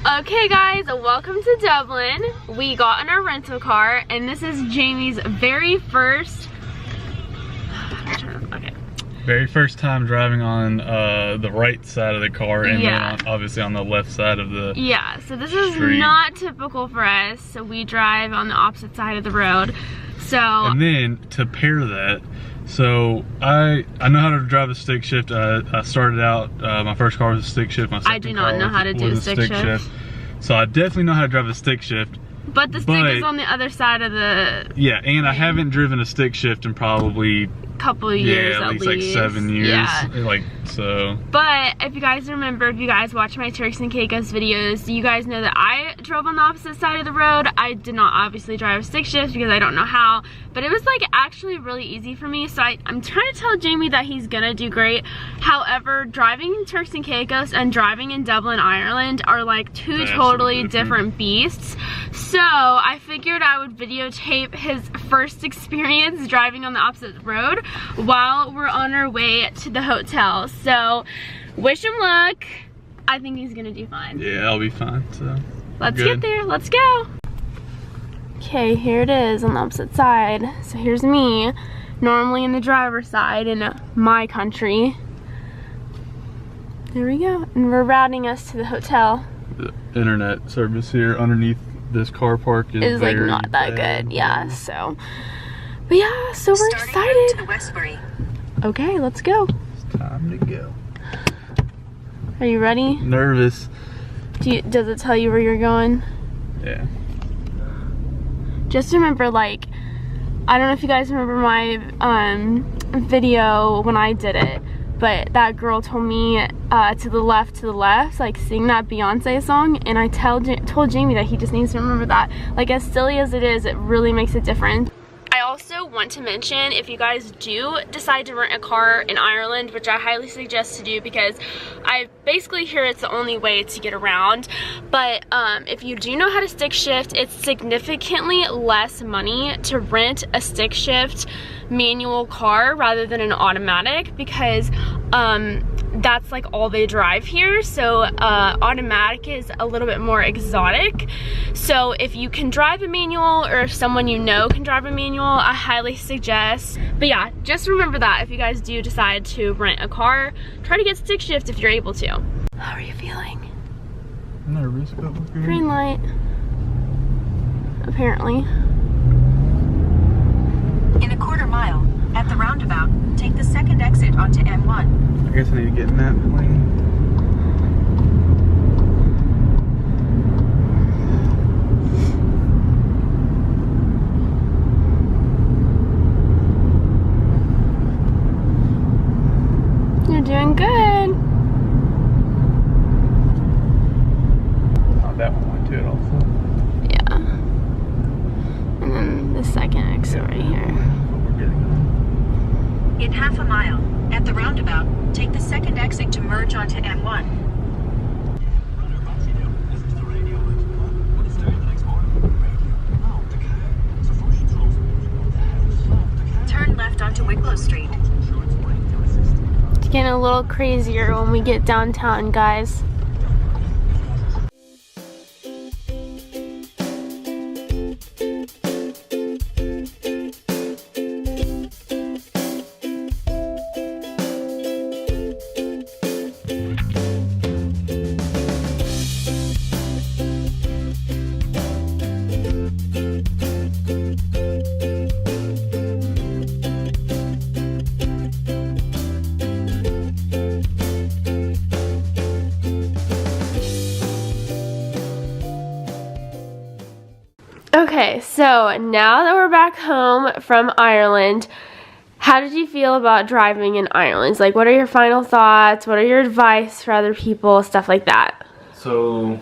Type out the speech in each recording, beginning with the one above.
Okay guys, welcome to Dublin. We got in our rental car and this is Jamie's very first very first time driving on the right side of the car and then obviously on the left side of the so this is street. Not typical for us. So we drive on the opposite side of the road. So and then to pair that, so I know how to drive a stick shift. I started out my first car was a stick shift. My second I do not know how to do a stick shift. So I definitely know how to drive a stick shift. But the stick is on the other side of the and I haven't driven a stick shift in probably couple of years at least like 7 years. But if you guys remember, if you guys watch my Turks and Caicos videos, you guys know that I drove on the opposite side of the road. I did not obviously drive a stick shift because I don't know how, but it was like actually really easy for me. So I'm trying to tell Jamie that he's gonna do great. However, driving in Turks and Caicos and driving in Dublin, Ireland are like two totally different beasts. So I figured I would videotape his first experience driving on the opposite road while we're on our way to the hotel. So wish him luck. I think he's gonna do fine. Yeah, I'll be fine. So let's get there. Let's go. Okay, here it is on the opposite side. So here's me, normally in the driver's side in my country. There we go. And we're routing us to the hotel. The internet service here underneath this car park is like not that good. Yeah, so but yeah, so we're excited. Okay, let's go. It's time to go. Are you ready? Nervous. Does it tell you where you're going? Yeah. Just remember, like, I don't know if you guys remember my video when I did it, but that girl told me to the left, like sing that Beyonce song, and I told Jamie that he just needs to remember that. Like, as silly as it is, it really makes a difference. I also want to mention, if you guys do decide to rent a car in Ireland, which I highly suggest to do because I basically hear it's the only way to get around, but if you do know how to stick shift, it's significantly less money to rent a stick shift manual car rather than an automatic, because that's like all they drive here. So automatic is a little bit more exotic. So if you can drive a manual, or if someone you know can drive a manual, I highly suggest. But yeah, just remember that if you guys do decide to rent a car, try to get stick shift if you're able to. How are you feeling? Nervous, but we're good. Green light, apparently. In a quarter mile, at the roundabout, take the second exit onto M1. I guess I need to get in that lane. You're doing good. Oh, that one went to it also. Yeah. And then the second exit right here. In half a mile, at the roundabout, take the second exit to merge onto M1. Turn left onto Wicklow Street. It's getting a little crazier when we get downtown, guys. Okay, so now that we're back home from Ireland, how did you feel about driving in Ireland? Like, what are your final thoughts? What are your advice for other people? Stuff like that. So,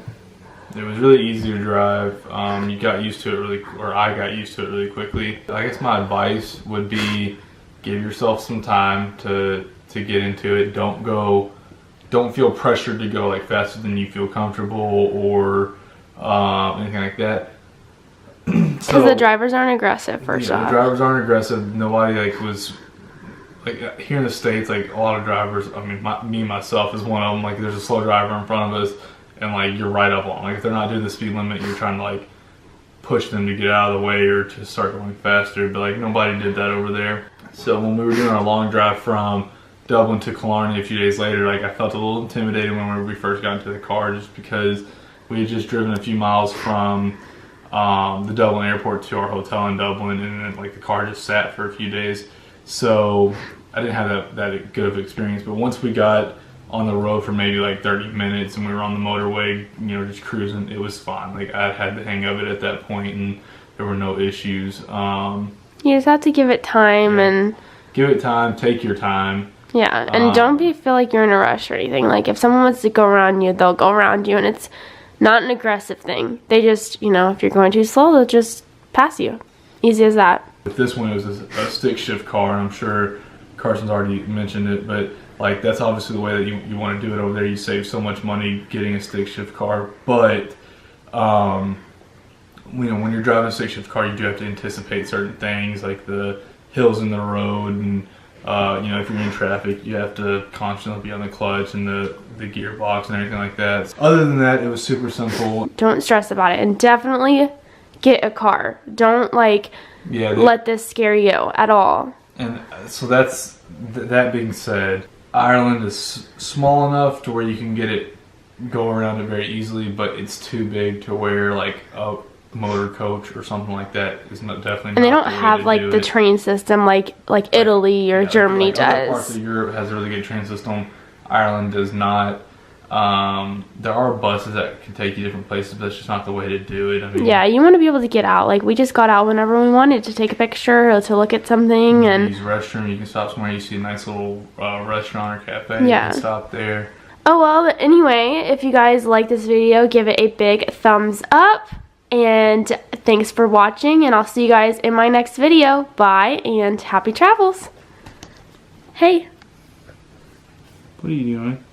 it was really easy to drive. You got used to it I got used to it really quickly. I guess my advice would be give yourself some time to get into it. Don't feel pressured to go like faster than you feel comfortable or anything like that. Because the drivers aren't aggressive, first off. The drivers aren't aggressive. Nobody was here in the States, like a lot of drivers, I mean, me myself is one of them. Like, there's a slow driver in front of us and like you're right up on. Like if they're not doing the speed limit, you're trying to like push them to get out of the way or to start going faster. But like nobody did that over there. So when we were doing our long drive from Dublin to Killarney a few days later, like I felt a little intimidated when we first got into the car, just because we had just driven a few miles from the Dublin airport to our hotel in Dublin, and then like the car just sat for a few days. So I didn't have that good of experience. But once we got on the road for maybe like 30 minutes and we were on the motorway, you know, just cruising, it was fine. Like I had the hang of it at that point and there were no issues. You just have to give it time, and give it time, take your time. Yeah, and don't feel like you're in a rush or anything. Like if someone wants to go around you, they'll go around you, and it's not an aggressive thing. They just, you know, if you're going too slow, they'll just pass you. Easy as that. With this one, it was a stick shift car, and I'm sure Carson's already mentioned it, but like that's obviously the way that you want to do it over there. You save so much money getting a stick shift car, but you know, when you're driving a stick shift car, you do have to anticipate certain things like the hills in the road, and you know, if you're in traffic, you have to constantly be on the clutch and the gearbox and everything like that. Other than that, it was super simple. Don't stress about it, and definitely get a car. Don't like let this scare you at all. And so that being said, Ireland is small enough to where you can go around it very easily, but it's too big to where like a motor coach or something like that is definitely not. And they don't have like the train system like Italy or Germany does. Other parts of Europe has a really good train system. Ireland does not. There are buses that can take you different places, but that's just not the way to do it. I mean, yeah, you want to be able to get out. Like we just got out whenever we wanted to take a picture or to look at something. And use restroom. You can stop somewhere. You see a nice little restaurant or cafe. Yeah. You can stop there. Oh well. Anyway, if you guys like this video, give it a big thumbs up. And thanks for watching, and I'll see you guys in my next video. Bye, and happy travels. Hey. What are you doing?